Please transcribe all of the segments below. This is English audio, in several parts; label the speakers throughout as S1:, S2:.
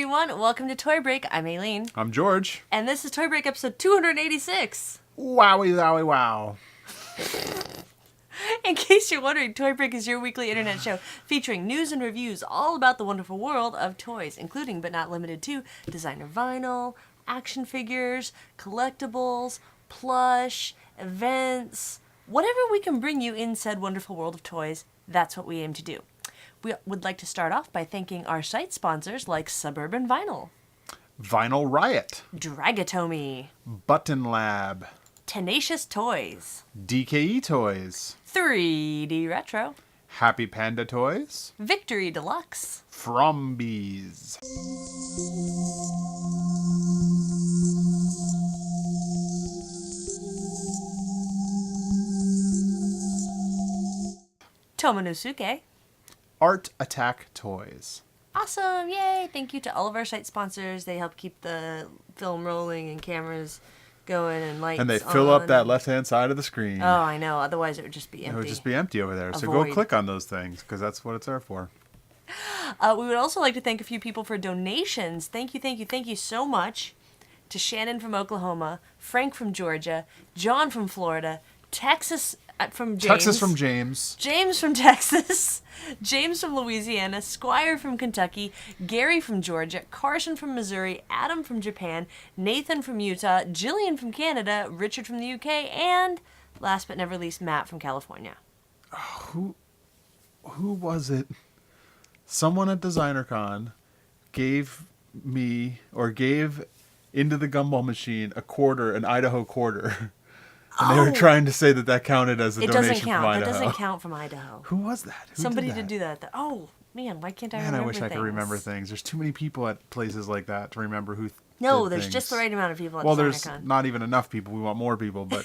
S1: everyone. Welcome to Toy Break. I'm Aileen.
S2: I'm George.
S1: And this is Toy Break episode 286.
S2: Wowie, wowie, wow.
S1: In case you're wondering, Toy Break is your weekly internet show featuring news and reviews all about the wonderful world of toys, including but not limited to designer vinyl, action figures, collectibles, plush, events, whatever we can bring you in said wonderful world of toys, that's what we aim to do. We would like to start off by thanking our site sponsors like Suburban Vinyl,
S2: Vinyl Riot,
S1: Dragatomy,
S2: Button Lab,
S1: Tenacious Toys,
S2: DKE Toys,
S1: 3D Retro,
S2: Happy Panda Toys,
S1: Victory Deluxe,
S2: Frombies.
S1: Tomonosuke.
S2: Art Attack Toys.
S1: Awesome! Yay! Thank you to all of our site sponsors. They help keep the film rolling and cameras going and lights on.
S2: And they fill up that left-hand side of the screen.
S1: Oh, I know. Otherwise, it would just be empty.
S2: It would just be empty over there. So
S1: Avoid.
S2: go click on those things, because that's what it's there for.
S1: We would also like to thank a few people for donations. Thank you so much to Shannon from Oklahoma, Frank from Georgia, John from Florida, Texas from James.
S2: Texas from James.
S1: James from Texas, James from Louisiana, Squire from Kentucky, Gary from Georgia, Carson from Missouri, Adam from Japan, Nathan from Utah, Jillian from Canada, Richard from the UK, and last but never least, Matt from California.
S2: Who was it? Someone at DesignerCon gave into the gumball machine an Idaho quarter. And they were trying to say that counted as a donation from Idaho.
S1: It doesn't count from Idaho.
S2: Who was that?
S1: Somebody did do that. Oh, man, why can't I remember things?
S2: Man, I wish I could remember things. There's too many people at places like that to remember who
S1: No,
S2: did
S1: there's
S2: things.
S1: just the right amount of people at
S2: Well,
S1: DesignerCon.
S2: there's not even enough people. We want more people, but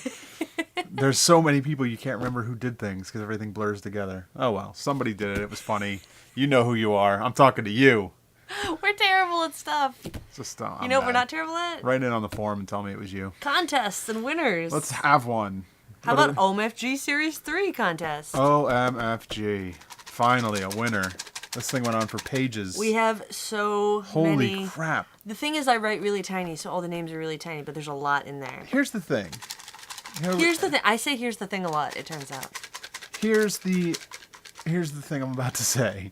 S2: there's so many people you can't remember who did things because everything blurs together. Oh, well. Somebody did it. It was funny. You know who you are. I'm talking to you.
S1: We're terrible at stuff.
S2: Just,
S1: you know what we're not terrible at?
S2: Write in on the forum and tell me it was you.
S1: Contests and winners.
S2: Let's have one.
S1: How about OMFG Series 3 contest?
S2: OMFG. Finally, a winner. This thing went on for pages.
S1: We have so
S2: Holy
S1: many.
S2: crap.
S1: The thing is, I write really tiny, so all the names are really tiny, but there's a lot in there.
S2: Here's the thing.
S1: Here's the thing. I say here's the thing a lot, it turns out.
S2: Here's the thing I'm about to say.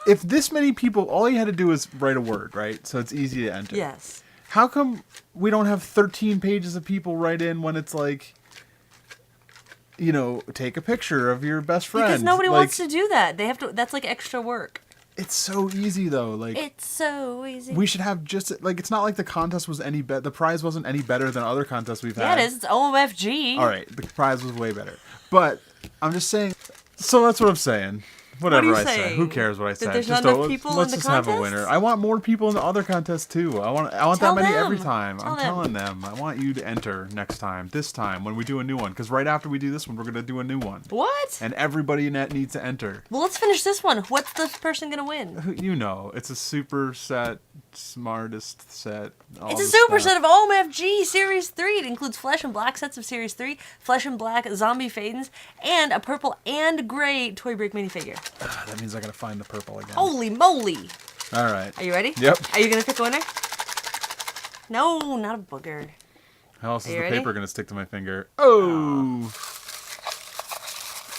S2: If this many people, all you had to do is write a word, right? So it's easy to enter.
S1: Yes. How
S2: come we don't have 13 pages of people write in when it's like, take a picture of your best friend?
S1: Because nobody wants to do that. They have to. That's like extra work.
S2: It's so easy though.
S1: It's so easy.
S2: We should have just it's not like the contest was any better. The prize wasn't any better than other contests we've had.
S1: Yeah, it is. It's OMFG.
S2: All right, the prize was way better. But I'm just saying. So that's what I'm saying. Whatever
S1: what are you
S2: I
S1: saying?
S2: say. Who cares what I say?
S1: There's not enough people
S2: let's
S1: in the
S2: just have a
S1: contest?
S2: winner. I want more people in the other contests too. I want
S1: Tell
S2: that many
S1: them.
S2: every time.
S1: Tell
S2: I'm
S1: them.
S2: telling them. I want you to enter next time. This time when we do a new one. Because right after we do this one, we're going to do a new one.
S1: What?
S2: And everybody needs to enter.
S1: Well, let's finish this one. What's the person going to win?
S2: You know. It's a super set, smartest set.
S1: It's a super set of OMFG Series 3. It includes flesh and black sets of Series 3, flesh and black zombie fadens, and a purple and gray Toy Break minifigure.
S2: That means I gotta find the purple again.
S1: Holy moly!
S2: All right.
S1: Are you ready?
S2: Yep.
S1: Are you gonna pick a winner? No, not a booger.
S2: How else is the
S1: ready?
S2: paper gonna stick to my finger? Oh!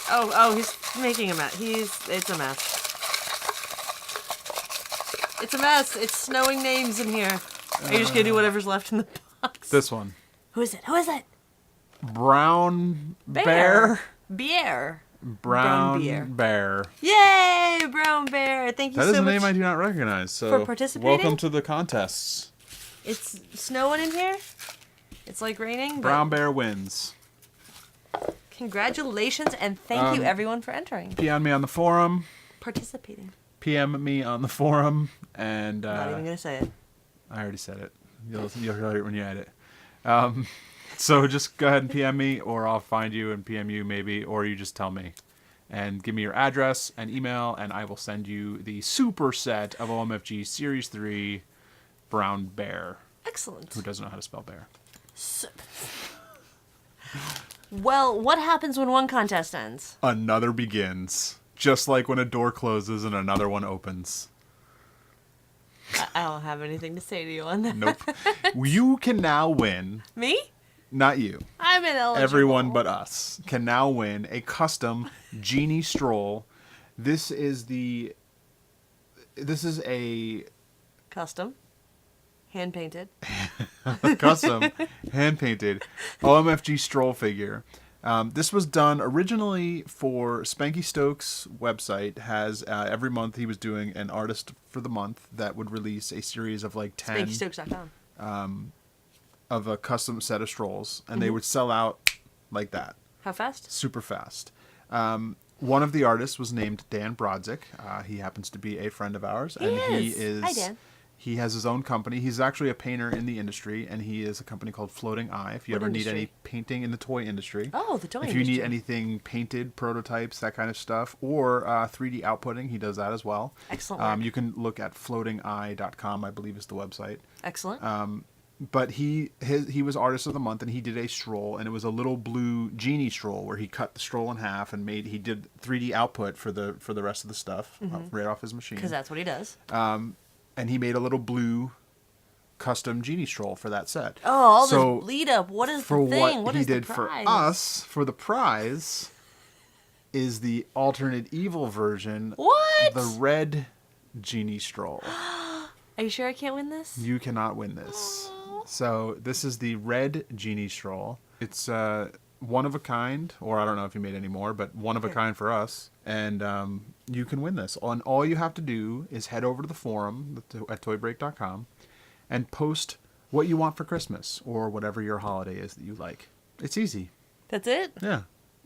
S1: Oh, he's making a mess. It's a mess. It's a mess. It's snowing names in here. Are you just gonna do whatever's left in the box?
S2: This one.
S1: Who is it?
S2: Brown Bear?
S1: Bear.
S2: Brown Bear.
S1: Yay, Brown Bear. Thank you so much.
S2: That is a name I do not recognize. So
S1: for participating.
S2: Welcome to the contests.
S1: It's snowing in here. It's like raining.
S2: Brown Bear wins.
S1: Congratulations and thank you everyone for entering.
S2: PM me on the forum.
S1: Participating.
S2: PM me on the forum and
S1: I'm not even gonna say it.
S2: I already said it. You'll hear it when you edit. So just go ahead and PM me, or I'll find you and PM you maybe, or you just tell me. And give me your address and email, and I will send you the super set of OMFG Series 3 Brown Bear.
S1: Excellent.
S2: Who doesn't know how to spell bear.
S1: Well, what happens when one contest ends?
S2: Another begins. Just like when a door closes and another one opens.
S1: I don't have anything to say to you on that.
S2: Nope. You can now win.
S1: Me?
S2: Not you.
S1: I'm ineligible.
S2: Everyone but us can now win a custom genie stroll. This is a
S1: Custom. Hand painted.
S2: custom hand painted OMFG stroll figure. This was done originally for Spanky Stokes' website. Has every month he was doing an artist for the month that would release a series of like 10
S1: SpankyStokes.com.
S2: of a custom set of strolls, and they would sell out like that.
S1: How fast?
S2: Super fast. One of the artists was named Dan Brodzik. He happens to be a friend of ours, and he is.
S1: Hi, Dan.
S2: He has his own company. He's actually a painter in the industry, and he is a company called Floating Eye. If you ever need any painting in the toy industry.
S1: Oh, the toy industry.
S2: If you need anything painted, prototypes, that kind of stuff, or 3D outputting, he does that as well.
S1: Excellent work.
S2: You can look at floatingeye.com, I believe is the website.
S1: Excellent.
S2: But he was artist of the month, and he did a stroll, and it was a little blue genie stroll where he cut the stroll in half and he did 3D output for the rest of the stuff right off his machine.
S1: Because that's what he does.
S2: And he made a little blue custom genie stroll for that set.
S1: Oh, all this lead up. What is the thing?
S2: What he did for us, for the prize, is the alternate evil version.
S1: What?
S2: The red genie stroll.
S1: Are you sure I can't win this?
S2: You cannot win this. So this is the red genie stroll. It's one of a kind, or I don't know if you made any more, but one of a kind for us. And you can win this. And all you have to do is head over to the forum at toybreak.com and post what you want for Christmas or whatever your holiday is that you like. It's easy.
S1: That's it?
S2: Yeah.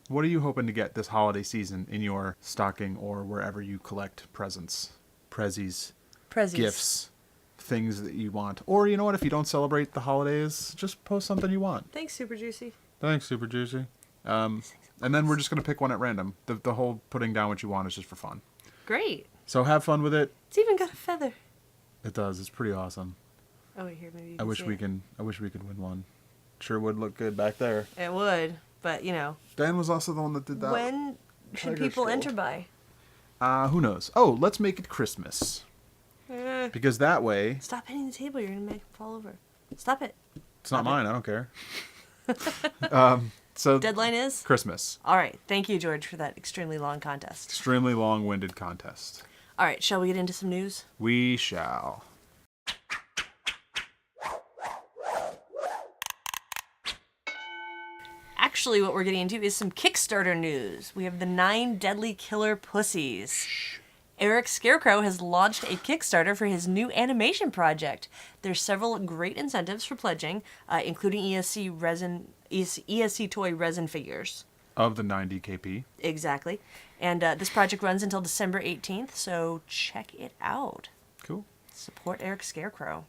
S2: What are you hoping to get this holiday season in your stocking or wherever you collect presents, prezzies, gifts, things that you want? Or you know what? If you don't celebrate the holidays, just post something you want.
S1: Thanks, Super Juicy.
S2: Thanks, Super Juicy. And then we're just going to pick one at random. The whole putting down what you want is just for fun.
S1: Great.
S2: So have fun with it.
S1: It's even got a feather.
S2: It does. It's pretty awesome.
S1: Oh, wait, here, maybe you
S2: I wish we could win one. Sure would look good back there.
S1: It would, but you know.
S2: Dan was also the one that did that.
S1: When should people enter by?
S2: Who knows? Oh, let's make it Christmas. Because that way...
S1: Stop hitting the table. You're going to make it fall over. Stop it.
S2: It's not mine. I don't care. So
S1: deadline is?
S2: Christmas.
S1: All right. Thank you, George, for that extremely long contest.
S2: Extremely long-winded contest.
S1: All right. Shall we get into some news?
S2: We shall.
S1: Actually, what we're getting into is some Kickstarter news. We have the 9 Deadly Killer Pussies. Eric Scarecrow has launched a Kickstarter for his new animation project. There's several great incentives for pledging, including ESC toy resin figures.
S2: Of the 90 KP.
S1: Exactly. And this project runs until December 18th, so check it out.
S2: Cool.
S1: Support Eric Scarecrow.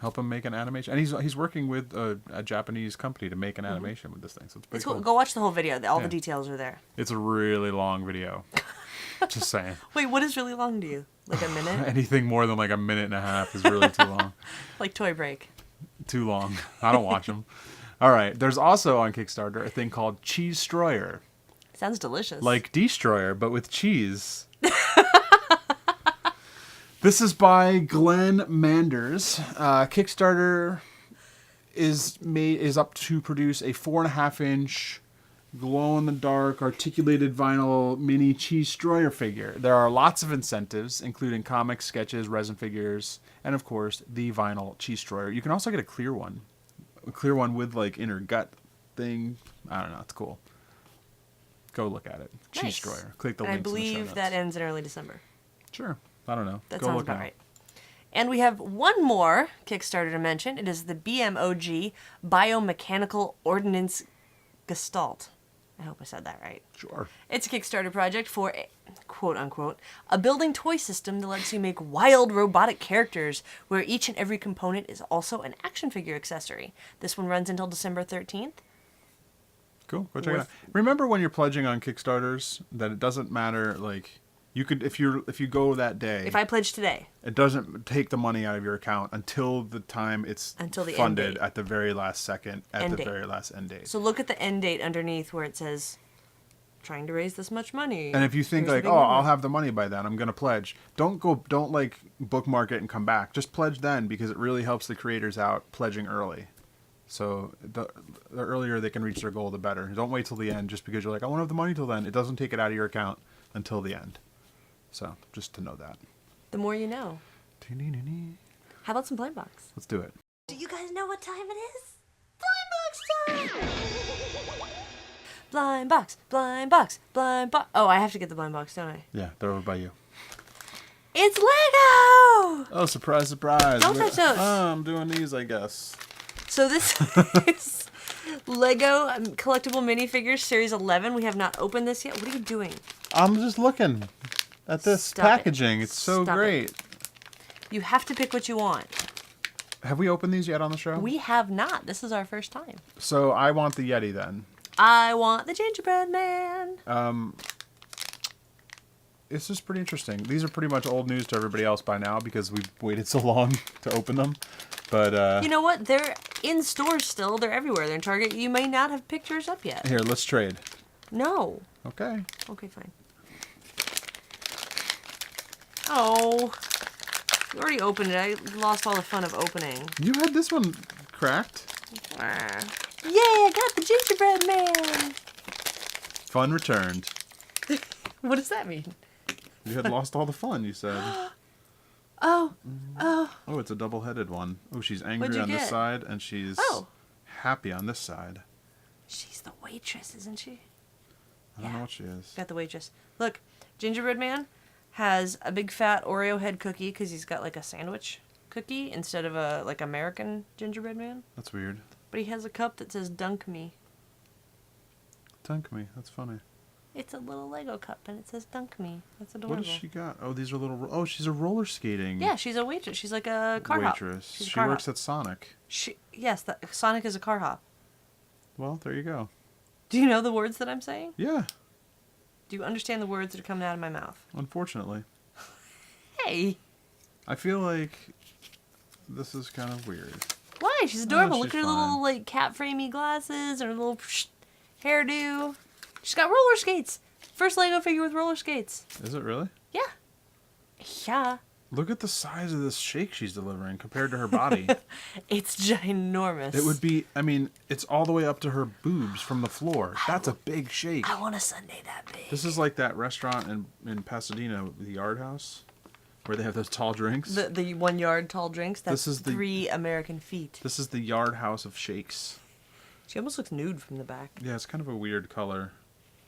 S2: Help him make an animation. And he's working with a Japanese company to make an animation with this thing. So it's pretty cool.
S1: Go watch the whole video. All the details are there.
S2: It's a really long video. Just saying.
S1: Wait, what is really long to you? Like a minute?
S2: Anything more than like a minute and a half is really too long.
S1: Like Toy Break.
S2: Too long. I don't watch them. All right. There's also on Kickstarter a thing called Cheese Stroyer.
S1: Sounds delicious.
S2: Like Destroyer, but with cheese. This is by Glenn Manders. Kickstarter is up to produce a 4.5-inch glow-in-the-dark articulated vinyl mini Cheese Stroyer figure. There are lots of incentives, including comics, sketches, resin figures, and of course the vinyl Cheese Stroyer. You can also get a clear one with like inner gut thing. I don't know. It's cool. Go look at it.
S1: Nice.
S2: Cheese Stroyer. Click the
S1: and
S2: links
S1: I
S2: in the show
S1: believe
S2: notes.
S1: that ends in early December.
S2: Sure. I don't know.
S1: That
S2: Go
S1: sounds
S2: look
S1: about
S2: now.
S1: right. And we have one more Kickstarter to mention. It is the BMOG Biomechanical Ordnance Gestalt. I hope I said that right.
S2: Sure.
S1: It's a Kickstarter project for a, quote unquote, a building toy system that lets you make wild robotic characters where each and every component is also an action figure accessory. This one runs until December 13th.
S2: Cool. Go check it out. Remember when you're pledging on Kickstarters that it doesn't matter, like, you could, if you go that day.
S1: If I pledge today.
S2: It doesn't take the money out of your account until the time it's funded at the very last second, at the very last end date.
S1: So look at the end date underneath where it says trying to raise this much money.
S2: And if you think
S1: Here's the
S2: like,
S1: big
S2: oh,
S1: number.
S2: I'll have the money by then, I'm gonna pledge. Don't like bookmark it and come back. Just pledge then, because it really helps the creators out pledging early. So the earlier they can reach their goal, the better. Don't wait till the end just because you're like, I won't have the money till then. It doesn't take it out of your account until the end. So just to know that.
S1: The more you know. How about some blind box?
S2: Let's do it.
S1: Do you guys know what time it is? Blind box time! Blind box, blind box, blind box. Oh, I have to get the blind box, don't I?
S2: Yeah, they're over by you.
S1: It's Lego!
S2: Oh, surprise, surprise.
S1: Don't touch those.
S2: Oh, I'm doing these, I guess.
S1: So this is Lego Collectible Minifigures Series 11. We have not opened this yet. What are you doing?
S2: I'm just looking at this
S1: Stop
S2: packaging.
S1: it.
S2: It's so
S1: Stop
S2: great.
S1: it. You have to pick what you want.
S2: Have we opened these yet on the show?
S1: We have not. This is our first time.
S2: So I want the Yeti then.
S1: I want the gingerbread man.
S2: This is pretty interesting. These are pretty much old news to everybody else by now because we've waited so long to open them. But
S1: You know what? They're in stores still. They're everywhere. They're in Target. You may not have pictures up yet.
S2: here, let's trade.
S1: No.
S2: Okay.
S1: Okay, fine. Oh. You already opened it. I lost all the fun of opening.
S2: You had this one cracked.
S1: Yeah, I got the gingerbread man.
S2: Fun returned.
S1: What does that mean?
S2: You had lost all the fun, you said.
S1: Oh.
S2: Oh, it's a double-headed one. Oh, she's
S1: What'd
S2: angry
S1: you
S2: on this
S1: get?
S2: side, and she's happy on this side.
S1: She's the waitress, isn't she?
S2: I don't know what she is.
S1: Got the waitress. Look, gingerbread man has a big fat Oreo head cookie because he's got like a sandwich cookie instead of a like American gingerbread man.
S2: That's weird.
S1: But he has a cup that says "Dunk Me."
S2: Dunk me. That's funny.
S1: It's a little Lego cup and it says "Dunk Me." That's adorable.
S2: What has she got? Oh, these are little... Oh, she's a roller skating
S1: Yeah, she's a waitress. She's like a car hop.
S2: waitress.
S1: She's a
S2: She
S1: car
S2: works
S1: hop.
S2: at Sonic.
S1: Yes, Sonic is a car hop.
S2: Well, there you go.
S1: Do you know the words that I'm saying?
S2: Yeah,
S1: Do you understand the words that are coming out of my mouth?
S2: unfortunately.
S1: Hey,
S2: I feel like this is kind of weird.
S1: why? She's adorable.
S2: she's
S1: Look at her
S2: fine.
S1: little like cat framey glasses and her little hairdo. She's got roller skates. First Lego figure with roller skates.
S2: Is it really?
S1: Yeah. Yeah.
S2: Look at the size of this shake she's delivering compared to her body.
S1: It's ginormous.
S2: It would be, I mean, it's all the way up to her boobs from the floor. That's a big shake.
S1: I want a sundae that big.
S2: This is like that restaurant in Pasadena, the Yard House, where they have those tall drinks.
S1: The 1 yard tall drinks. That's
S2: This is the-
S1: 3 American feet.
S2: This is the Yard House of shakes.
S1: She almost looks nude from the back.
S2: Yeah, it's kind of a weird color.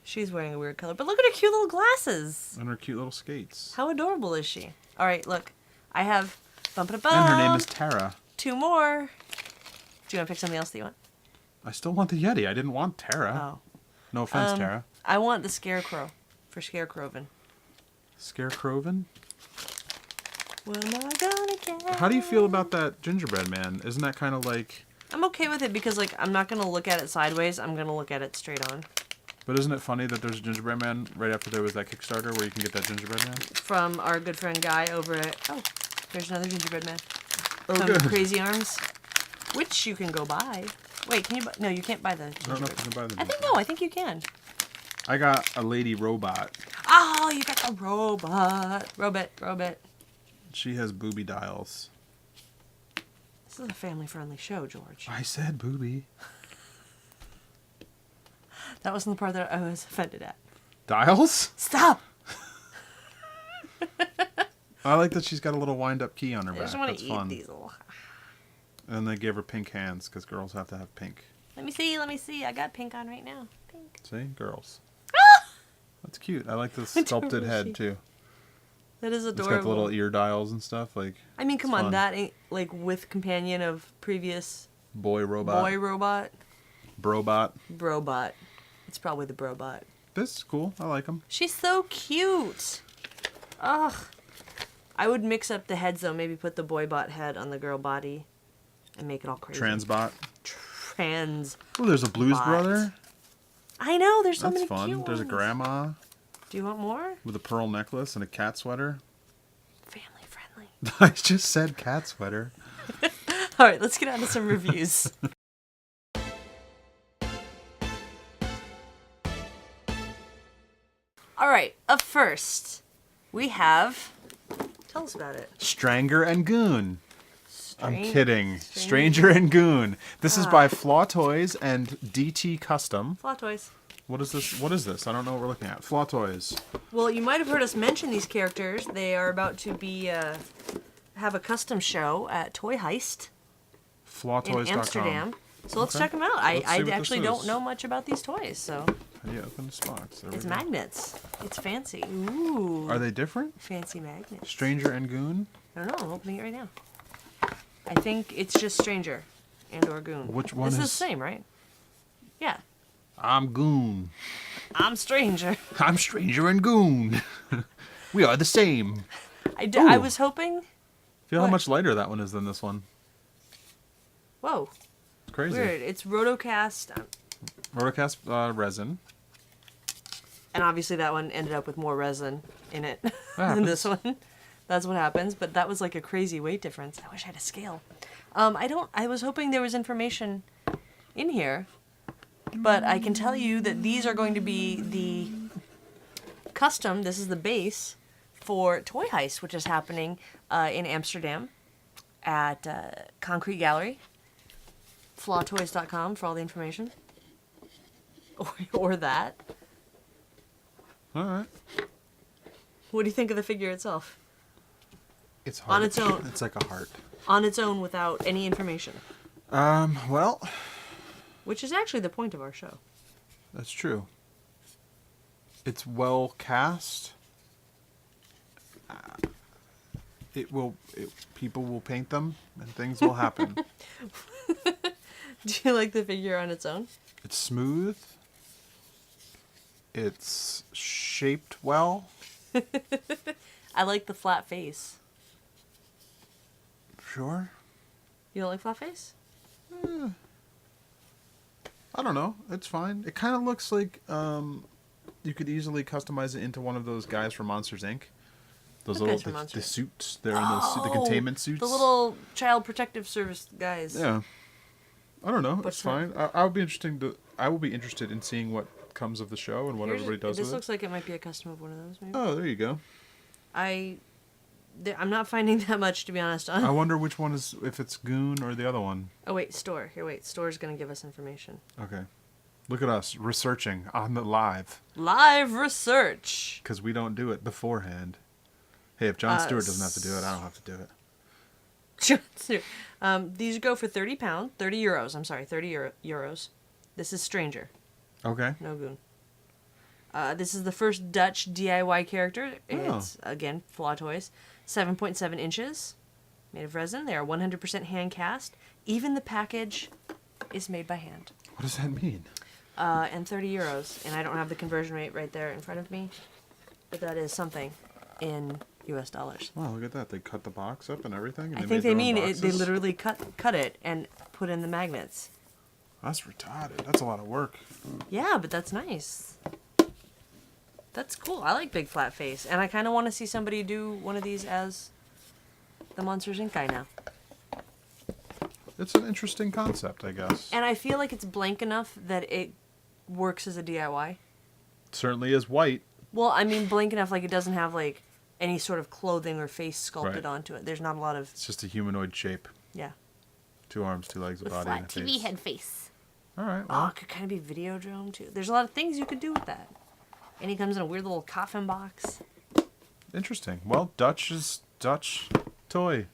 S1: She's wearing a weird color, but look at her cute little glasses.
S2: And her cute little skates.
S1: How adorable is she? All right, look. I have bump it
S2: And her name is Tara.
S1: 2 more. Do you want to pick something else that you want?
S2: I still want the Yeti. I didn't want Tara.
S1: Oh.
S2: No offense, Tara.
S1: I want the Scarecrow for Scarecrowvin.
S2: Scarecrowvin?
S1: What am I gonna get?
S2: How do you feel about that gingerbread man? Isn't that kind of like...
S1: I'm okay with it because, like, I'm not gonna look at it sideways. I'm gonna look at it straight on.
S2: But isn't it funny that there's a gingerbread man right after there was that Kickstarter where you can get that gingerbread man?
S1: From our good friend Guy over at... Oh, there's another gingerbread man.
S2: Oh,
S1: From
S2: good.
S1: Crazy Arms, which you can go buy. Wait, can you buy... No, you can't buy the
S2: I don't know
S1: gingerbread.
S2: if you can buy the
S1: I think
S2: gingerbread.
S1: no, I think you can.
S2: I got a lady robot.
S1: Oh, you got the robot. Robot.
S2: She has booby dials.
S1: This is a family-friendly show, George.
S2: I said booby.
S1: That wasn't the part that I was offended at.
S2: Dials?
S1: Stop!
S2: I like that she's got a little wind-up key on her
S1: I
S2: back.
S1: just want
S2: That's
S1: to eat
S2: fun.
S1: these little...
S2: And they gave her pink hands because girls have to have pink.
S1: Let me see. I got pink on right now. Pink.
S2: See? Girls.
S1: Ah!
S2: That's cute. I like the sculpted
S1: Adorable
S2: head,
S1: sheep.
S2: too.
S1: That is
S2: It's
S1: adorable.
S2: got the little ear dials and stuff. Like,
S1: I mean, come
S2: it's
S1: on,
S2: fun.
S1: that ain't, like, with companion of previous
S2: boy robot.
S1: boy robot.
S2: Brobot.
S1: Brobot. It's probably the Brobot.
S2: This is cool. I like them.
S1: She's so cute. Ugh. I would mix up the heads, though. Maybe put the boy bot head on the girl body and make it all crazy.
S2: Transbot.
S1: Trans.
S2: Oh, there's a Blues
S1: Bot.
S2: Brother.
S1: I know, there's so
S2: That's
S1: many
S2: fun.
S1: cute
S2: There's a
S1: ones.
S2: grandma
S1: Do you want more?
S2: with a pearl necklace and a cat sweater.
S1: Family friendly.
S2: I just said cat sweater.
S1: All right, let's get on to some reviews. All right, up first, we have... Tell us about it.
S2: Stranger and Goon. I'm kidding.
S1: Stranger.
S2: Stranger and Goon. This is by Flaw Toys and DT Custom.
S1: Flaw Toys.
S2: What is this? What is this? I don't know what we're looking at. Flaw Toys.
S1: Well, you might have heard us mention these characters. They are about to be have a custom show at Toy Heist
S2: FlawToys.com.
S1: in Amsterdam. So let's
S2: Okay.
S1: check them out.
S2: Let's see
S1: I
S2: what
S1: actually
S2: this
S1: don't
S2: is.
S1: know much about these toys, so
S2: How do you open this box? There we
S1: it's
S2: go.
S1: magnets. It's fancy. Ooh.
S2: Are they different?
S1: Fancy magnets.
S2: Stranger and Goon?
S1: I don't know. I'm opening it right now. I think it's just Stranger and or Goon.
S2: Which one
S1: this
S2: is-
S1: the same, right? Yeah.
S2: I'm Goon.
S1: I'm Stranger.
S2: I'm Stranger and Goon. We are the same.
S1: I
S2: Ooh.
S1: was hoping...
S2: Feel how
S1: What?
S2: much lighter that one is than this one.
S1: Whoa.
S2: It's crazy.
S1: Weird. It's Rotocast.
S2: Rotocast resin.
S1: And obviously that one ended up with more resin in it
S2: That
S1: than this one. That's what happens. But that was like a crazy weight difference. I wish I had a scale. I was hoping there was information in here. But I can tell you that these are going to be the custom. This is the base for Toy Heist, which is happening in Amsterdam at Concrete Gallery. FlawToys.com for all the information. Or that.
S2: All right.
S1: What do you think of the figure itself?
S2: It's hard.
S1: On its own.
S2: It's like a heart.
S1: On its own without any information.
S2: Well,
S1: Which is actually the point of our show.
S2: that's true. It's well cast. People will paint them and things will happen.
S1: Do you like the figure on its own?
S2: It's smooth. It's shaped well.
S1: I like the flat face.
S2: Sure.
S1: You don't like flat face?
S2: I don't know. It's fine. It kind of looks like you could easily customize it into one of those guys from Monsters Inc. Those
S1: What
S2: little
S1: guys from
S2: the
S1: Monsters?
S2: suits. They're in those the containment suits.
S1: The little child protective service guys.
S2: Yeah. I don't know.
S1: What's
S2: It's fine. I will be interested in seeing what comes of the show and what everybody does
S1: This
S2: with
S1: looks like it might be a custom of one of those, maybe.
S2: it. Oh, there you go.
S1: I'm not finding that much, to be honest.
S2: I wonder which one is, if it's Goon or the other one.
S1: Oh, wait, store. Here, wait. Store's going to give us information.
S2: Okay. Look at us researching on the live
S1: Live research.
S2: because we don't do it beforehand. Hey, if Jon Stewart doesn't have to do it, I don't have to do it.
S1: These go for £30, 30 euros. I'm sorry, 30 euros. This is Stranger,
S2: Okay.
S1: no Goon. This is the first Dutch DIY character. It's, again, Flaw Toys. 7.7 inches, made of resin. They are 100% hand cast. Even the package is made by hand.
S2: What does that mean?
S1: And 30 euros. And I don't have the conversion rate right there in front of me, but that is something in US dollars.
S2: Wow, look at that. They cut the box up and everything. And
S1: I think
S2: made
S1: they
S2: their own
S1: mean it, they
S2: boxes?
S1: literally cut it and put in the magnets.
S2: That's retarded. That's a lot of work.
S1: Yeah, but that's nice. That's cool. I like big flat face, and I kind of want to see somebody do one of these as the Monsters Inc. guy now.
S2: It's an interesting concept, I guess.
S1: And I feel like it's blank enough that it works as a DIY.
S2: It certainly is white.
S1: Well, I mean blank enough like it doesn't have like any sort of clothing or face sculpted
S2: Right.
S1: onto it. There's not a lot of
S2: It's just a humanoid shape.
S1: yeah.
S2: 2 arms, 2 legs, a
S1: With
S2: body,
S1: flat
S2: and a
S1: TV
S2: face.
S1: head face.
S2: All right.
S1: Oh,
S2: Well,
S1: it could kind of be Videodrome too. There's a lot of things you could do with that. And he comes in a weird little coffin box.
S2: interesting. Well, Dutch is Dutch toy.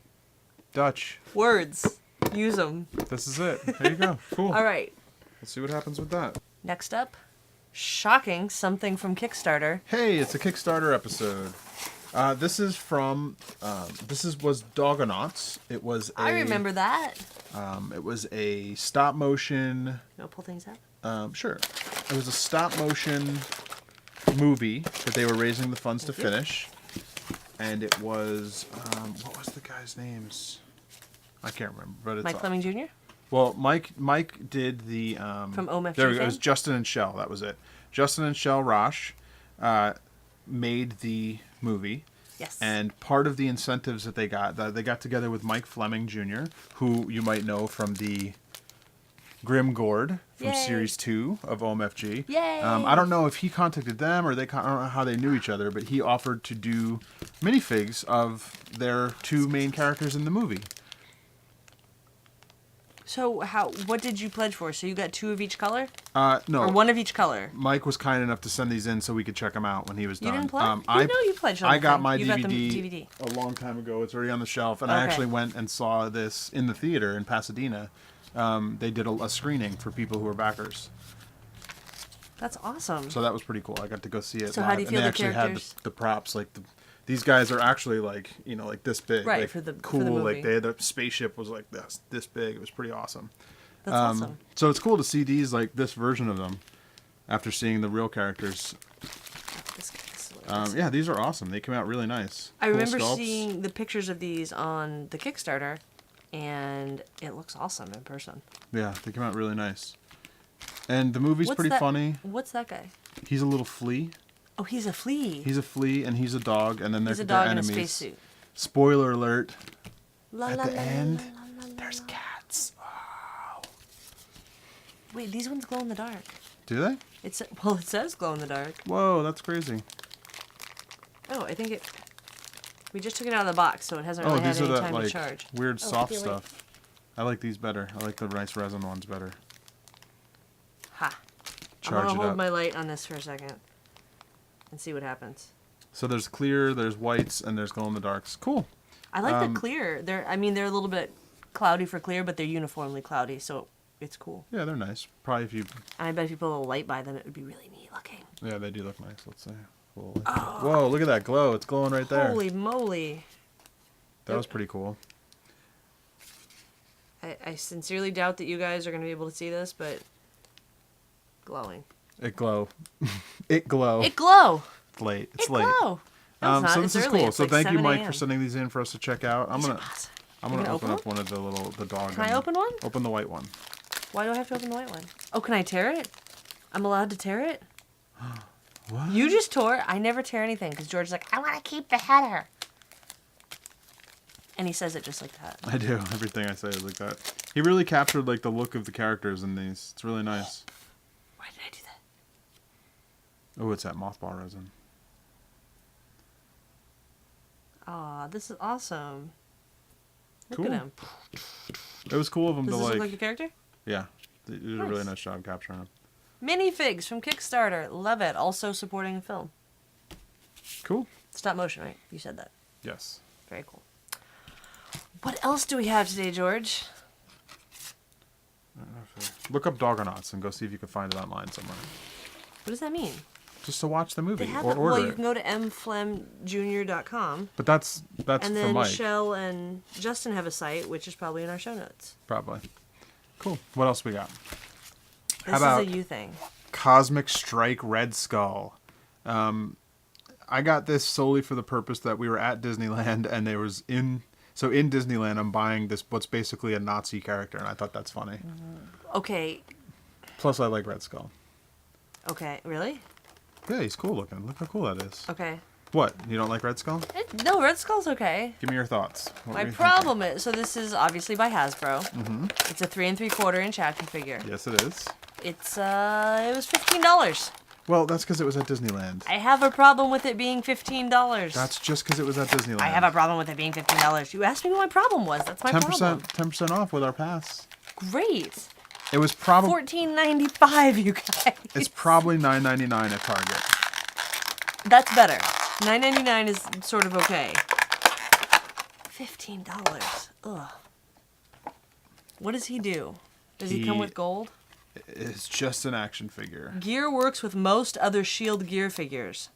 S2: Dutch.
S1: Words. Use them.
S2: This is it. There you go. Cool.
S1: All right.
S2: Let's see what happens with that.
S1: Next up, shocking something from Kickstarter.
S2: Hey, it's a Kickstarter episode. This is from. Was Dogonauts. It was.
S1: I remember that.
S2: It was a stop motion.
S1: You want to pull things out?
S2: Sure. It was a stop motion movie that they were raising the funds to finish, and it was what was the guy's names? I can't remember, but it's
S1: Mike Fleming Jr.?
S2: well, Mike did the
S1: From OMFG
S2: there we go. It
S1: fame?
S2: was Justin and Shell. That was it. Justin and Shell Rosh made the movie.
S1: Yes.
S2: And part of the incentives that they got together with Mike Fleming Jr., who you might know from the Grim Gord from
S1: Yay.
S2: Series 2 of OMFG.
S1: Yay!
S2: I don't know if he contacted them or I don't know how they knew each other, but he offered to do minifigs of their 2 main characters in the movie.
S1: So what did you pledge for? So you got 2 of each color?
S2: No.
S1: Or 1 of each color?
S2: Mike was kind enough to send these in so we could check them out when he was
S1: You
S2: done.
S1: didn't pledge? You pledged on
S2: I
S1: the
S2: got
S1: thing.
S2: my
S1: You got the
S2: DVD, a long time ago. It's already on the shelf. And I
S1: Okay.
S2: actually went and saw this in the theater in Pasadena. They did a screening for people who were backers.
S1: That's awesome.
S2: So that was pretty cool. I got to go see it
S1: So
S2: live.
S1: how do you feel
S2: and they
S1: the
S2: actually
S1: characters?
S2: had the props. Like these guys are actually like, like this big.
S1: Right,
S2: like,
S1: for the
S2: cool.
S1: movie.
S2: Like they had the spaceship was like this big. It was pretty awesome.
S1: That's awesome.
S2: So it's cool to see these, like this version of them, after seeing the real characters. Yeah, these are awesome. They came out really nice.
S1: I
S2: Cool
S1: remember
S2: sculpts.
S1: seeing the pictures of these on the Kickstarter, and it looks awesome in person.
S2: Yeah, they came out really nice. And the movie's
S1: What's
S2: pretty
S1: that-
S2: funny.
S1: What's that guy?
S2: He's a little flea.
S1: Oh, he's a flea.
S2: He's a flea, and he's a dog, and then
S1: He's
S2: they're
S1: a dog in a
S2: enemies.
S1: spacesuit.
S2: Spoiler alert.
S1: La,
S2: At
S1: la,
S2: the
S1: la, la,
S2: end,
S1: la, la, la,
S2: there's
S1: la.
S2: cats.
S1: Wait, these ones glow in the dark.
S2: Do they?
S1: It says glow in the dark.
S2: Whoa, that's crazy.
S1: Oh, I think it. We just took it out of the box, so it hasn't really had
S2: these are
S1: any
S2: that
S1: time to
S2: like
S1: charge.
S2: weird
S1: Oh,
S2: soft
S1: feel it.
S2: stuff. I like these better. I like the nice resin ones better.
S1: Ha!
S2: Charge
S1: I'm
S2: it
S1: gonna hold
S2: up.
S1: my light on this for a second, and see what happens.
S2: So there's clear, there's whites, and there's glow in the darks. Cool.
S1: I like the clear. They're a little bit cloudy for clear, but they're uniformly cloudy, so it's cool.
S2: Yeah, they're nice. Probably if you.
S1: And I bet if you put a little light by them, it would be really neat looking.
S2: Yeah, they do look nice. Let's see. Whoa, look at that glow. It's glowing right there.
S1: Holy moly!
S2: That was pretty cool.
S1: I sincerely doubt that you guys are going to be able to see this, but glowing.
S2: It glow. It glow.
S1: It glow.
S2: It's late. It's
S1: It
S2: late.
S1: glow. No, it's not.
S2: So
S1: It's
S2: this is
S1: early.
S2: cool.
S1: It's
S2: So
S1: like
S2: thank you,
S1: 7
S2: Mike,
S1: a.m.
S2: for sending these in for us to check out. I'm
S1: These are
S2: gonna
S1: awesome.
S2: I'm
S1: You
S2: gonna
S1: gonna
S2: open
S1: open
S2: up one of the dog.
S1: Can I open one?
S2: Open the white one.
S1: Why do I have to open the white one? Oh, can I tear it? I'm allowed to tear it?
S2: What?
S1: You just tore it. I never tear anything because George's like, I want to keep the header. And he says it just like that.
S2: I do. Everything I say is like that. He really captured like the look of the characters in these. It's really nice.
S1: Why did I do that?
S2: Oh, it's that mothball resin.
S1: Aw, this is awesome. Look
S2: Cool.
S1: at him.
S2: It was cool of him
S1: Does
S2: to
S1: this
S2: like.
S1: look like a character?
S2: Yeah, they did a really
S1: Nice.
S2: nice job capturing him.
S1: Minifigs from Kickstarter. Love it. Also supporting a film.
S2: Cool.
S1: Stop motion, right? You said that.
S2: Yes.
S1: Very cool. What else do we have today, George?
S2: Look up Dogonauts and go see if you can find it online somewhere.
S1: What does that mean?
S2: Just to watch the movie
S1: They have
S2: or
S1: it.
S2: order
S1: Well, you
S2: it.
S1: can go to mflemjr.com.
S2: But that's
S1: And
S2: for
S1: then
S2: Mike.
S1: Shell and Justin have a site, which is probably in our show notes.
S2: Probably. Cool. What else we got?
S1: This
S2: about-
S1: is a you thing.
S2: Cosmic Strike Red Skull. I got this solely for the purpose that we were at Disneyland and there was in Disneyland I'm buying this what's basically a Nazi character and I thought that's funny.
S1: Okay.
S2: Plus I like Red Skull.
S1: Okay. Really?
S2: Yeah, he's cool looking. Look how cool that is.
S1: Okay.
S2: What? You don't like Red Skull?
S1: No, Red Skull's okay.
S2: Give me your thoughts. What
S1: My
S2: were you
S1: problem is, so this is obviously by Hasbro.
S2: Mm-hmm.
S1: It's a 3 3/4-inch action figure.
S2: thinking? Yes, it is.
S1: It's it was $15.
S2: Well, that's because it was at Disneyland.
S1: I have a problem with it being $15.
S2: That's just because it was at Disneyland.
S1: I have a problem with it being $15. You asked me what my problem was. That's my
S2: 10%,
S1: problem.
S2: 10% off with our pass.
S1: Great.
S2: It was probably
S1: $14.95, you guys.
S2: it's probably $9.99 at Target.
S1: That's better. $9.99 is sort of okay. $15. Ugh. What does he do? Does he come
S2: He-
S1: with gold?
S2: It's just an action figure.
S1: Gear works with most other Shield gear figures.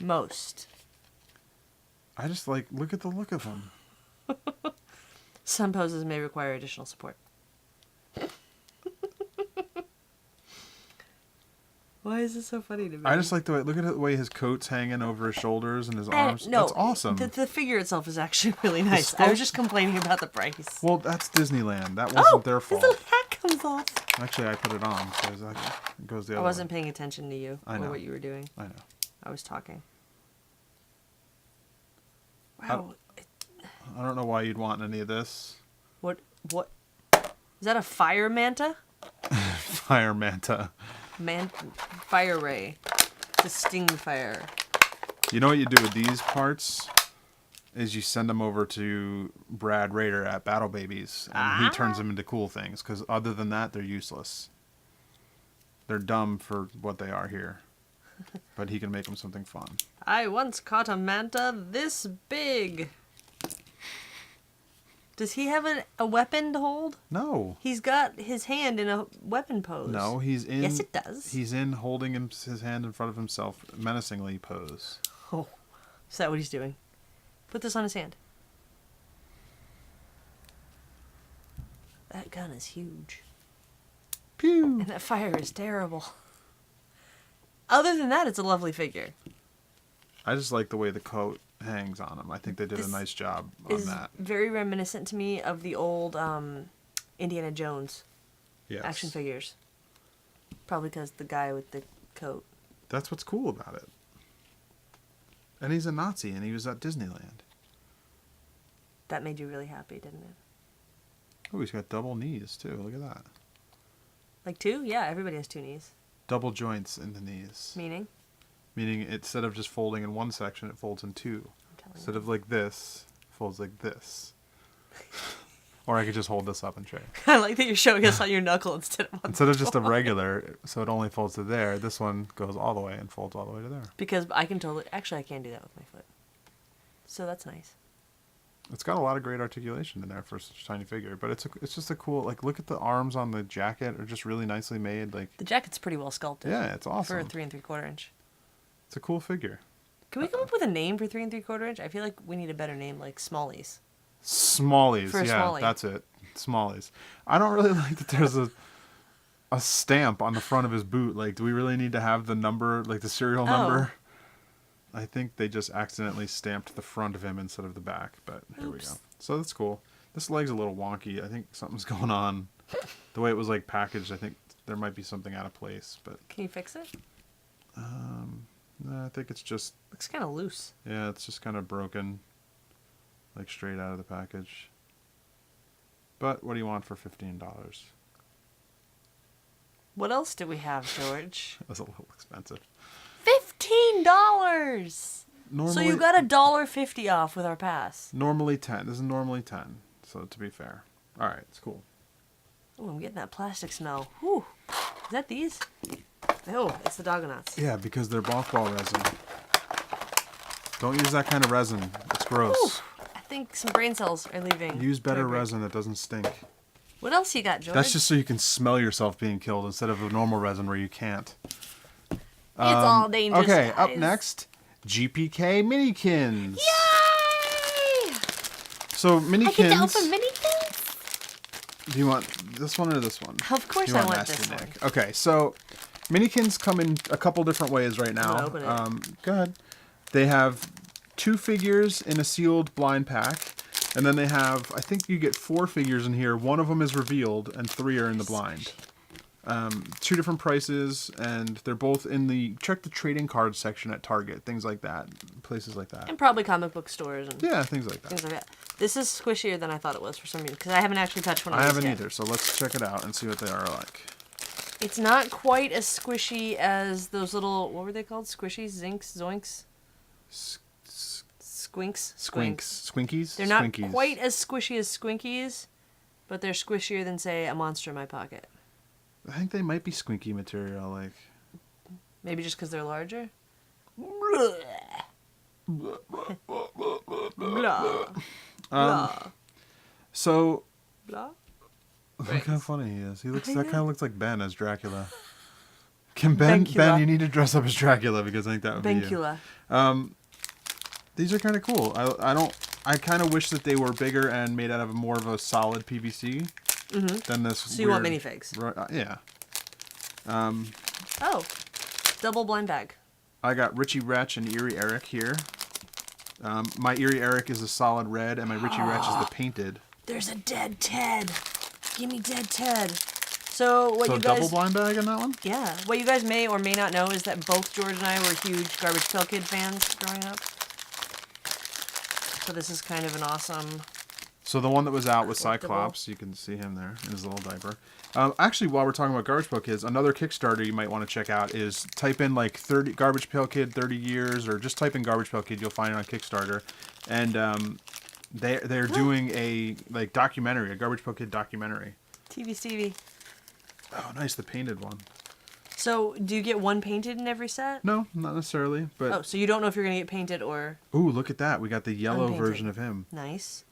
S1: Most.
S2: I just like look at the look of him.
S1: Some poses may require additional support. Why is this so funny to me?
S2: I just like the way look at the way his coat's hanging over his shoulders and his arms.
S1: No,
S2: That's awesome.
S1: The figure itself is actually really nice. I was just complaining about the price.
S2: Well, that's Disneyland. That wasn't their
S1: his
S2: fault.
S1: little hat comes off.
S2: Actually, I put it on, so it goes the
S1: I
S2: other
S1: wasn't
S2: way.
S1: paying attention to you
S2: I
S1: or
S2: know.
S1: what you were doing.
S2: I know.
S1: I was talking. Wow.
S2: I don't know why you'd want any of this.
S1: What? Is that a fire manta?
S2: Fire manta.
S1: Fire ray. To sting fire.
S2: You know what you do with these parts? Is you send them over to Brad Rader at Battle Babies, and he turns them into cool things, because other than that, they're useless. They're dumb for what they are here. But he can make them something fun.
S1: I once caught a manta this big. Does he have a weapon to hold?
S2: No.
S1: He's got his hand in a weapon pose.
S2: No, he's in...
S1: Yes, it does.
S2: He's in holding his hand in front of himself, menacingly pose.
S1: Oh, is that what he's doing? Put this on his hand. That gun is huge.
S2: Pew!
S1: And that fire is terrible. Other than that, it's a lovely figure.
S2: I just like the way the coat hangs on him. I think they did a nice job on that.
S1: Very reminiscent to me of the old Indiana Jones action
S2: Yes.
S1: figures. Probably because the guy with the coat.
S2: That's what's cool about it. And he's a Nazi, and he was at Disneyland.
S1: That made you really happy, didn't it?
S2: Oh, he's got double knees, too. Look at that.
S1: Like 2? Yeah, everybody has 2 knees.
S2: Double joints in the knees.
S1: Meaning?
S2: Meaning, instead of just folding in one section, it folds in 2.
S1: I'm telling
S2: Instead
S1: you.
S2: of like this, it folds like this. Or I could just hold this up and show you.
S1: I like that you're showing us on your knuckle instead of on
S2: Instead of just a regular, so it only folds to there, this one goes all the way and folds all the way to there.
S1: Because I can totally... Actually, I can do that with my foot. So that's nice.
S2: It's got a lot of great articulation in there for such a tiny figure, but it's just a cool, like, look at the arms on the jacket are just really nicely made. Like,
S1: The jacket's pretty well sculpted.
S2: yeah, it's awesome.
S1: For a 3 3/4 inch.
S2: It's a cool figure.
S1: Can we come up with a name for 3 3/4 inch? I feel like we need a better name, like Smallies.
S2: Smallies,
S1: For a
S2: yeah,
S1: Smallie.
S2: that's it. Smallies. I don't really like that there's a stamp on the front of his boot. Like, do we really need to have the number, like the serial number? I think they just accidentally stamped the front of him instead of the back, but here we go. So that's cool. This leg's a little wonky. I think something's going on. The way it was like packaged, I think there might be something out of place, but
S1: Can you fix it?
S2: no, I think it's just,
S1: Looks kind of loose.
S2: yeah, it's just kind of broken, like straight out of the package. But what do you want for $15?
S1: What else do we have, George?
S2: That's a little expensive.
S1: $15!
S2: Normally,
S1: So you got $1.50 off with our pass.
S2: normally 10. This is normally 10. So to be fair. All right, it's cool.
S1: Oh, I'm getting that plastic smell. Whew. Is that these? Oh, it's the Dogonauts.
S2: Yeah, because they're golf ball resin. Don't use that kind of resin. It's gross.
S1: Whew. I think some brain cells are leaving.
S2: Use better
S1: Joy Break.
S2: resin that doesn't stink.
S1: What else you got, George?
S2: That's just so you can smell yourself being killed instead of a normal resin where you can't.
S1: It's all dangerous.
S2: Okay, up
S1: guys.
S2: next, GPK Minikins.
S1: Yay!
S2: So
S1: I get to
S2: Minikins.
S1: open Minikins?
S2: Do you want this one or this one?
S1: Of course
S2: You
S1: I want
S2: Nasty
S1: this one.
S2: Nick? Okay, so Minikins come in a couple different ways right now.
S1: I'm gonna open it.
S2: Go ahead. They have 2 figures in a sealed blind pack, and then they have, I think you get 4 figures in here. 1 of them is revealed, and 3 are in the blind. 2 different prices, and they're both in the check the trading card section at Target, things like that, places like that.
S1: And probably comic book stores and
S2: Yeah, things like that.
S1: things like that. This is squishier than I thought it was for some reason, because I haven't actually touched one of
S2: I
S1: these
S2: haven't
S1: yet.
S2: either, so let's check it out and see what they are like.
S1: It's not quite as squishy as those little, what were they called? Squishies? Zinks? Zoinks? Squinks?
S2: Squinks. Squinkies?
S1: They're not
S2: Squinkies.
S1: quite as squishy as Squinkies, but they're squishier than, say, a monster in my pocket.
S2: I think they might be squinky material, like...
S1: Maybe just because they're larger? Blah. Blah.
S2: So,
S1: Blah.
S2: look how funny he is. He looks.
S1: I
S2: That
S1: know.
S2: kind of looks like Ben as Dracula. Can Ben?
S1: Bencula.
S2: Ben, you need to dress up as Dracula because I think that would be you.
S1: Bencula.
S2: These are kind of cool. I don't. I kind of wish that they were bigger and made out of more of a solid PVC than this.
S1: So you want
S2: weird-
S1: minifigs?
S2: Yeah.
S1: Oh. Double blind bag.
S2: I got Richie Retch and Eerie Eric here. My Eerie Eric is a solid red, and my Richie Retch is the painted.
S1: There's a dead Ted. Give me dead Ted. So what
S2: So
S1: you guys...
S2: double blind bag in that one?
S1: Yeah. What you guys may or may not know is that both George and I were huge Garbage Pail Kid fans growing up. So this is kind of an awesome
S2: So the one that was out was
S1: Collectible.
S2: Cyclops. You can see him there in his little diaper. Actually, while we're talking about Garbage Pail Kids, another Kickstarter you might want to check out is type in like 30 Garbage Pail Kid 30 years, or just type in Garbage Pail Kid. You'll find it on Kickstarter, and they're doing a like documentary, a Garbage Pail Kid documentary.
S1: TV Stevie.
S2: Oh, nice, the painted one.
S1: So, do you get one painted in every set?
S2: No, not necessarily, but
S1: Oh, so you don't know if you're going to get painted or...
S2: ooh, look at that. We got the yellow
S1: Unpainted.
S2: version of him.
S1: Nice.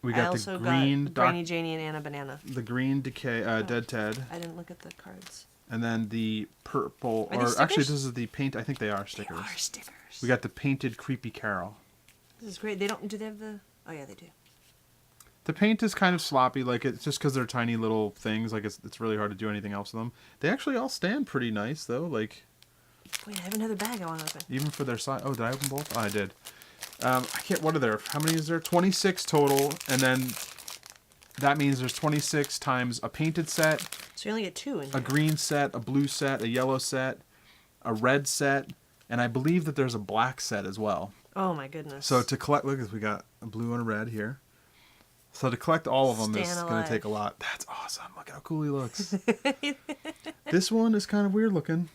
S2: We
S1: I
S2: got
S1: also
S2: the green
S1: got Brainy Janie and Anna Banana.
S2: the green decay Dead Ted,
S1: I didn't look at the cards.
S2: and then the purple,
S1: Are
S2: or
S1: these
S2: actually
S1: stickers?
S2: this is the paint. I think they are stickers.
S1: They are stickers.
S2: We got the painted Creepy Carol.
S1: This is great. They don't... Do they have the... Oh, yeah, they do.
S2: The paint is kind of sloppy, like it's just because they're tiny little things. Like it's really hard to do anything else with them. They actually all stand pretty nice though. Like
S1: Wait, I have another bag I want to open.
S2: even for their size. Oh, did I open both? Oh, I did. I can't. What are there? How many is there? 26 total, and then that means there's 26 times a painted set,
S1: So you only get 2 in here.
S2: a green set, a blue set, a yellow set, a red set, and I believe that there's a black set as well.
S1: Oh, my goodness.
S2: So to collect, look, we got a blue and a red here. So to collect all of them is
S1: Stand
S2: going
S1: alive.
S2: to take a lot. That's awesome. Look how cool he looks. This one is kind of weird looking.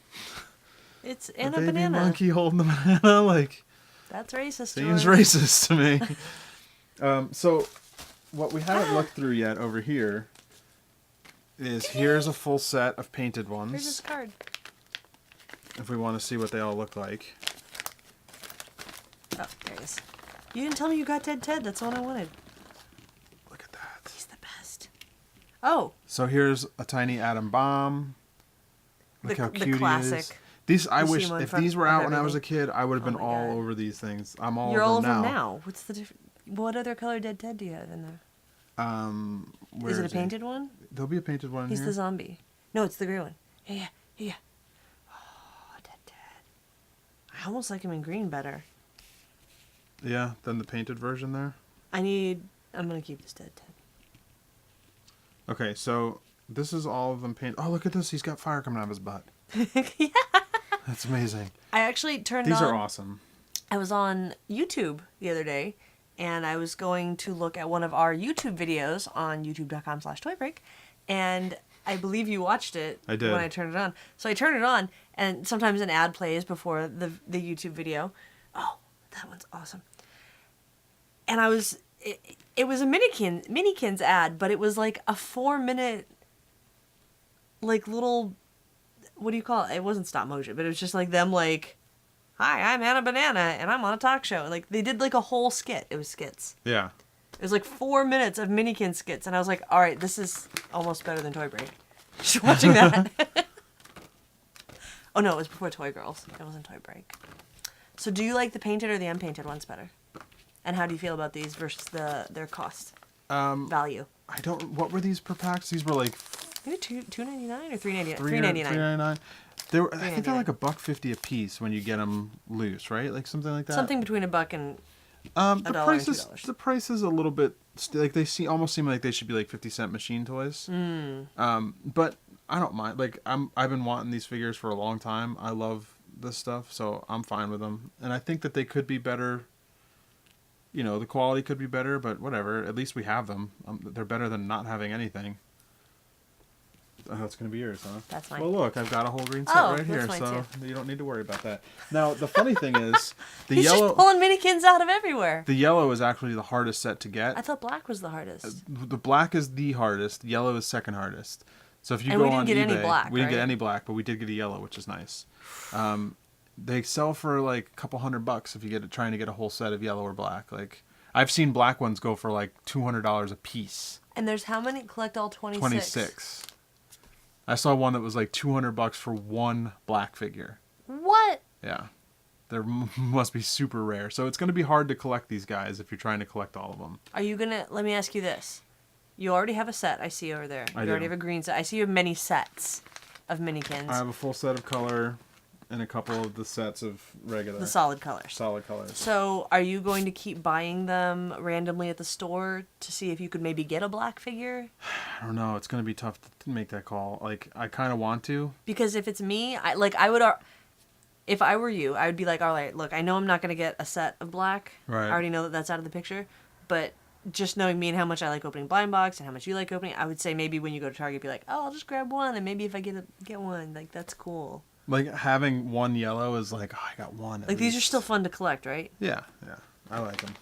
S1: It's
S2: A
S1: Anna
S2: baby
S1: Banana.
S2: monkey holding the banana, like,
S1: That's racist.
S2: seems
S1: George.
S2: racist to me. So what we haven't looked through yet over here is here's a full set of painted
S1: Here's this
S2: ones.
S1: card.
S2: If we want to see what they all look like.
S1: Oh, there it is. You didn't tell me you got Dead Ted. That's the one I wanted.
S2: Look at that.
S1: He's the best. Oh,
S2: So here's a tiny atom bomb. Look
S1: The-
S2: how
S1: the
S2: cute he is.
S1: classic.
S2: These I
S1: You see
S2: wish
S1: him in
S2: if
S1: front
S2: these were
S1: of
S2: out when I was a
S1: everything.
S2: kid, I would have
S1: Oh
S2: been
S1: my
S2: all
S1: God.
S2: over these things. I'm all
S1: you're
S2: over
S1: all
S2: them
S1: over
S2: now.
S1: them now. What's the difference? What other color Dead Ted do you have in there?
S2: Where
S1: Is it a
S2: he?
S1: painted one?
S2: There'll be a painted one in
S1: He's
S2: here.
S1: the zombie. No, it's the gray one. Yeah. Oh, Dead Ted. I almost like him in green better.
S2: Yeah, then the painted version there.
S1: I'm going to keep this Dead Ted.
S2: Okay, so this is all of them painted. Oh, look at this. He's got fire coming out of his butt.
S1: Yeah.
S2: That's amazing.
S1: I actually turned
S2: These
S1: on...
S2: are awesome.
S1: I was on YouTube the other day, and I was going to look at one of our YouTube videos on youtube.com/toybreak, and I believe you watched it
S2: I did.
S1: when I turned it on. So I turned it on, and sometimes an ad plays before the YouTube video. Oh, that one's awesome. And it was a Minikins ad, but it was like a 4-minute, like little, what do you call it? It wasn't stop motion, but it was just like them like, hi, I'm Anna Banana, and I'm on a talk show. Like, they did like a whole skit. It was skits.
S2: Yeah.
S1: It was like 4 minutes of Minikin skits, and I was like, all right, this is almost better than Toy Break. Just watching that. Oh, no, it was before Toy Girls. It wasn't Toy Break. So do you like the painted or the unpainted ones better? And how do you feel about these versus their cost? Value.
S2: I don't. What were these per packs? These were like
S1: Maybe $2.99 or $3.99?
S2: $3.99.
S1: $3.99.
S2: They were. I think they're
S1: $3.99.
S2: like $1.50 a piece when you get them loose, right? Like something like that.
S1: Something between $1 and
S2: The
S1: $1 and
S2: price is
S1: $2.
S2: the price is a little bit like they almost seem like they should be like 50-cent machine toys. But I don't mind. Like I've been wanting these figures for a long time. I love this stuff, so I'm fine with them. And I think that they could be better. You know, the quality could be better, but whatever. At least we have them. They're better than not having anything. Oh, that's going to be yours, huh?
S1: That's mine.
S2: Well, look, I've got a whole green set
S1: Oh,
S2: right here,
S1: that's mine
S2: so you don't need to worry about that. Now, the funny thing is, the
S1: He's
S2: yellow
S1: just pulling Minikins out of everywhere.
S2: the yellow is actually the hardest set to get.
S1: I thought black was the hardest.
S2: The black is the hardest. Yellow is second hardest. So if you
S1: And
S2: go
S1: we didn't
S2: on
S1: get
S2: eBay,
S1: any black,
S2: we didn't get
S1: right?
S2: any black, but we did get a yellow, which is nice. They sell for like a couple $100 if you trying to get a whole set of yellow or black. Like I've seen black ones go for like $200 a piece.
S1: And there's how many? Collect all 26.
S2: 26. I saw one that was like $200 for one black figure.
S1: What?
S2: Yeah. There must be super rare. So it's going to be hard to collect these guys if you're trying to collect all of them.
S1: Are you gonna? Let me ask you this. You already have a set. I see over there.
S2: I
S1: You
S2: do.
S1: already have a green set. I see you have many sets of Minikins.
S2: I have a full set of color and a couple of the sets of regular.
S1: The solid colors.
S2: Solid colors.
S1: So, are you going to keep buying them randomly at the store to see if you could maybe get a black figure?
S2: I don't know. It's going to be tough to make that call. Like, I kind of want to.
S1: Because if it's me, I would. If I were you, I would be like, all right, look, I know I'm not going to get a set of black.
S2: Right.
S1: I already know that that's out of the picture. But just knowing me and how much I like opening blind box and how much you like opening, I would say maybe when you go to Target, be like, oh, I'll just grab one, and maybe if I get one, like, that's cool.
S2: Like, having one yellow is like, oh, I got one.
S1: Like, these are still fun to collect, right?
S2: Yeah. I like them.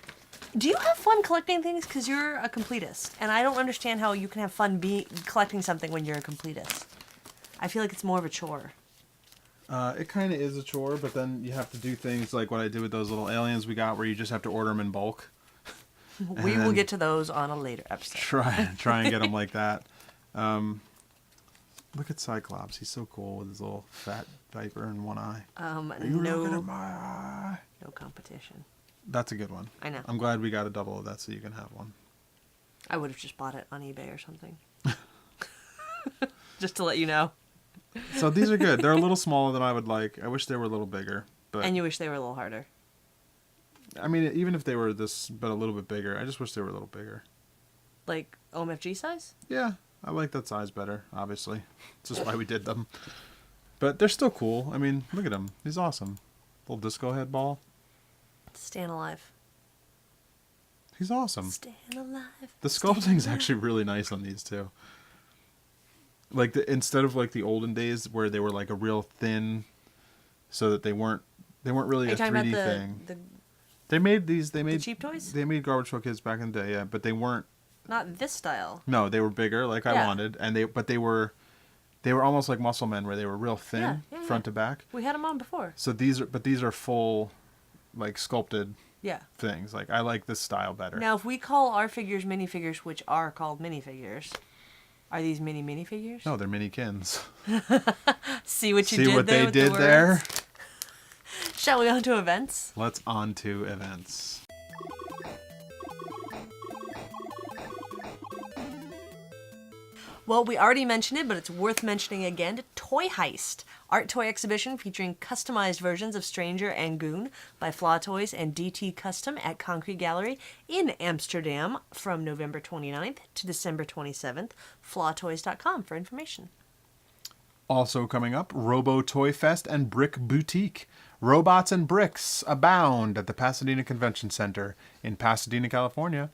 S1: Do you have fun collecting things? Because you're a completist, and I don't understand how you can have fun collecting something when you're a completist. I feel like it's more of a chore.
S2: It kind of is a chore, but then you have to do things like what I did with those little aliens we got, where you just have to order them in bulk.
S1: We will get to those on a later episode.
S2: Try and get them like that. Look at Cyclops. He's so cool with his little fat viper in one eye.
S1: No,
S2: at my eye?
S1: no competition.
S2: That's a good one.
S1: I know.
S2: I'm glad we got a double of that so you can have one.
S1: I would have just bought it on eBay or something. Just to let you know.
S2: So these are good. They're a little smaller than I would like. I wish they were a little bigger. But
S1: And you wish they were a little harder.
S2: I mean, even if they were this, but a little bit bigger, I just wish they were a little bigger.
S1: Like OMFG size?
S2: Yeah, I like that size better, obviously. That's just why we did them. But they're still cool. I mean, look at him. He's awesome. Little disco head ball.
S1: Stand alive.
S2: He's awesome.
S1: Stand alive.
S2: The sculpting's actually really nice on these, too. Like, instead of, like, the olden days where they were, like, a real thin, so that they weren't really a 3D thing. They made
S1: the cheap toys?
S2: They made Garbage Pail Kids back in the day, yeah, but they weren't.
S1: Not this style.
S2: No, they were bigger, like I wanted, and they were almost like Muscle Men, where they were real thin, front to back.
S1: We had them on before.
S2: So these are full, like, sculpted.
S1: Yeah.
S2: Things like, I like this style better.
S1: Now, if we call our figures minifigures, which are called minifigures, are these minifigures?
S2: No, they're Minikins.
S1: See what you
S2: See
S1: did
S2: what
S1: there
S2: they
S1: with
S2: did
S1: the
S2: there?
S1: words? Shall we on to events?
S2: Let's on to events.
S1: Well, we already mentioned it, but it's worth mentioning again. Toy Heist, art toy exhibition featuring customized versions of Stranger and Goon by Flaw Toys and DT Custom at Concrete Gallery in Amsterdam from November 29th to December 27th. FlawToys.com for information.
S2: Also coming up, Robo Toy Fest and Brick Boutique. Robots and bricks abound at the Pasadena Convention Center in Pasadena, California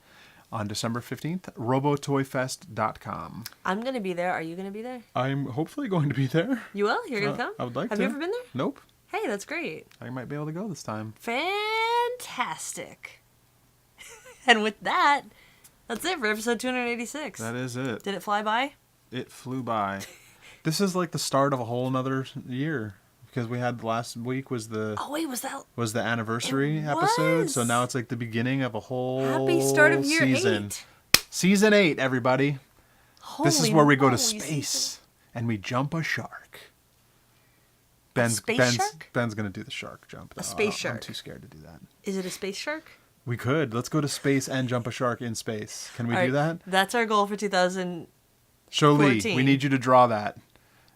S2: on December 15th. robotoyfest.com.
S1: I'm going to be there. Are you going to be there?
S2: I'm hopefully going to be there.
S1: You will? You're going to come?
S2: I would like to.
S1: Have you ever been there?
S2: Nope.
S1: Hey, that's great.
S2: I might be able to go this time.
S1: Fantastic. And with that, that's it for episode 286.
S2: That is it.
S1: Did it fly by?
S2: It flew by. This is like the start of a whole nother year. Because we had last week was the was the anniversary episode, so now it's like the beginning of a whole
S1: happy start of year
S2: season.
S1: 8.
S2: Season 8, everybody. This is where we go to space
S1: season.
S2: And we jump a shark.
S1: Shark?
S2: Ben's gonna do the shark jump.
S1: A space shark.
S2: I'm too scared to do that.
S1: Is it a space shark?
S2: We could. Let's go to space and jump a shark in space. Can we
S1: All
S2: do that?
S1: That's our goal for 2014.
S2: Jolie, we need you to draw that.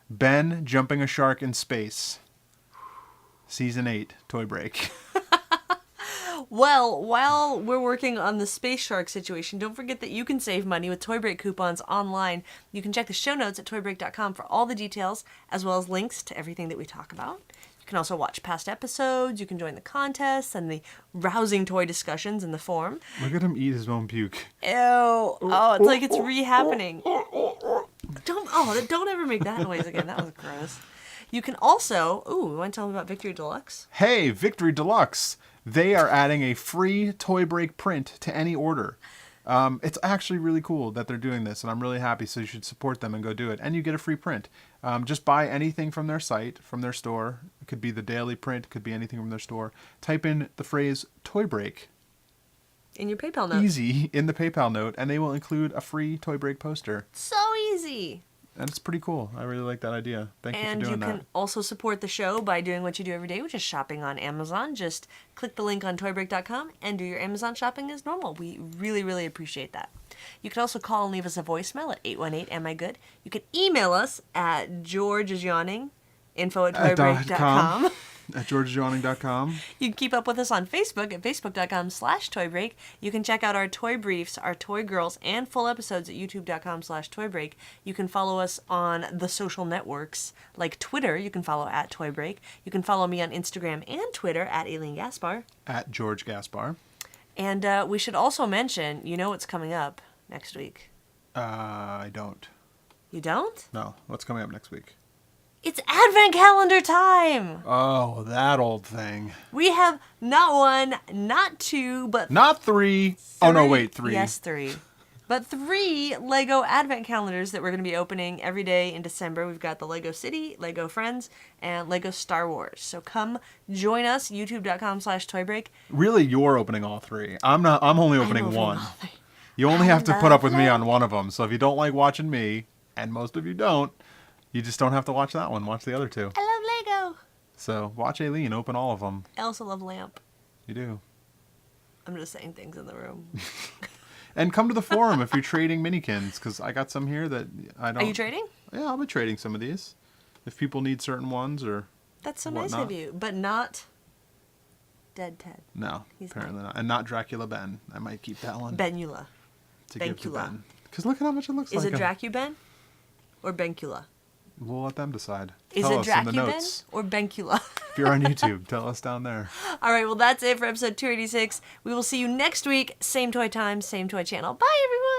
S2: Ben jumping a shark in space. Season 8, Toy Break.
S1: Well, while we're working on the space shark situation, don't forget that you can save money with Toy Break coupons online. You can check the show notes at toybreak.com for all the details, as well as links to everything that we talk about. You can also watch past episodes, you can join the contests and the rousing toy discussions in the forum.
S2: Look at him eat his own puke.
S1: Ew. Oh, it's like it's re-happening. Don't ever make that noise again. That was gross. You can also... Ooh, you want to tell them about Victory Deluxe?
S2: Hey, Victory Deluxe. They are adding a free Toy Break print to any order. It's actually really cool that they're doing this, and I'm really happy, so you should support them and go do it. And you get a free print. Just buy anything from their site, from their store. It could be the daily print, could be anything from their store. Type in the phrase Toy Break.
S1: In your PayPal note.
S2: Easy, in the PayPal note, and they will include a free Toy Break poster.
S1: So easy.
S2: And it's pretty cool. I really like that idea. Thank you for doing that. And you can
S1: also support the show by doing what you do every day, which is shopping on Amazon. Just click the link on toybreak.com and do your Amazon shopping as normal. We really, really appreciate that. You can also call and leave us a voicemail at 818-AM-I-GOOD. You can email us at georgeisYawning@toybreak.com.
S2: At georgeisYawning.com.
S1: You can keep up with us on Facebook at facebook.com/toybreak. You can check out our toy briefs, our toy girls, and full episodes at youtube.com/toybreak. You can follow us on the social networks like Twitter. You can follow at toybreak. You can follow me on Instagram and Twitter at Aileen Gaspar.
S2: At George Gaspar.
S1: And we should also mention, you know what's coming up next week.
S2: I don't.
S1: You don't?
S2: No. What's coming up next week?
S1: It's Advent Calendar time!
S2: Oh, that old thing.
S1: We have not one, not two, but
S2: Not three. Oh, no, wait, three.
S1: Yes, three. But 3 Lego Advent Calendars that we're going to be opening every day in December. We've got the Lego City, Lego Friends, and Lego Star Wars. So come join us, youtube.com/toybreak.
S2: Really, you're opening all 3. I'm not. I'm only opening
S1: opening
S2: one.
S1: all 3.
S2: You only have to
S1: I
S2: put up with
S1: love
S2: me
S1: Lego.
S2: on one of them. So if you don't like watching me, and most of you don't, you just don't have to watch that one. Watch the other 2.
S1: I love Lego.
S2: So watch Aileen open all of them.
S1: I also love Lamp.
S2: You do.
S1: I'm just saying things in the room.
S2: And come to the forum if you're trading Minikins, because I got some here that I don't.
S1: Are you trading?
S2: Yeah, I'll be trading some of these. If people need certain ones or.
S1: That's so nice
S2: whatnot.
S1: of you. But not Dead Ted.
S2: No,
S1: He's
S2: apparently not. And not Dracula Ben. I might keep that one.
S1: Benula.
S2: to give to
S1: Bencula.
S2: Ben. Because look at how much it looks
S1: Is
S2: like.
S1: it Dracuben or Bencula?
S2: We'll let them decide.
S1: Is
S2: Tell
S1: it
S2: us in the
S1: Dracuben
S2: notes.
S1: or Bencula?
S2: If you're on YouTube, tell us down there.
S1: All right, well, that's it for episode 286. We will see you next week. Same toy time, same toy channel. Bye, everyone.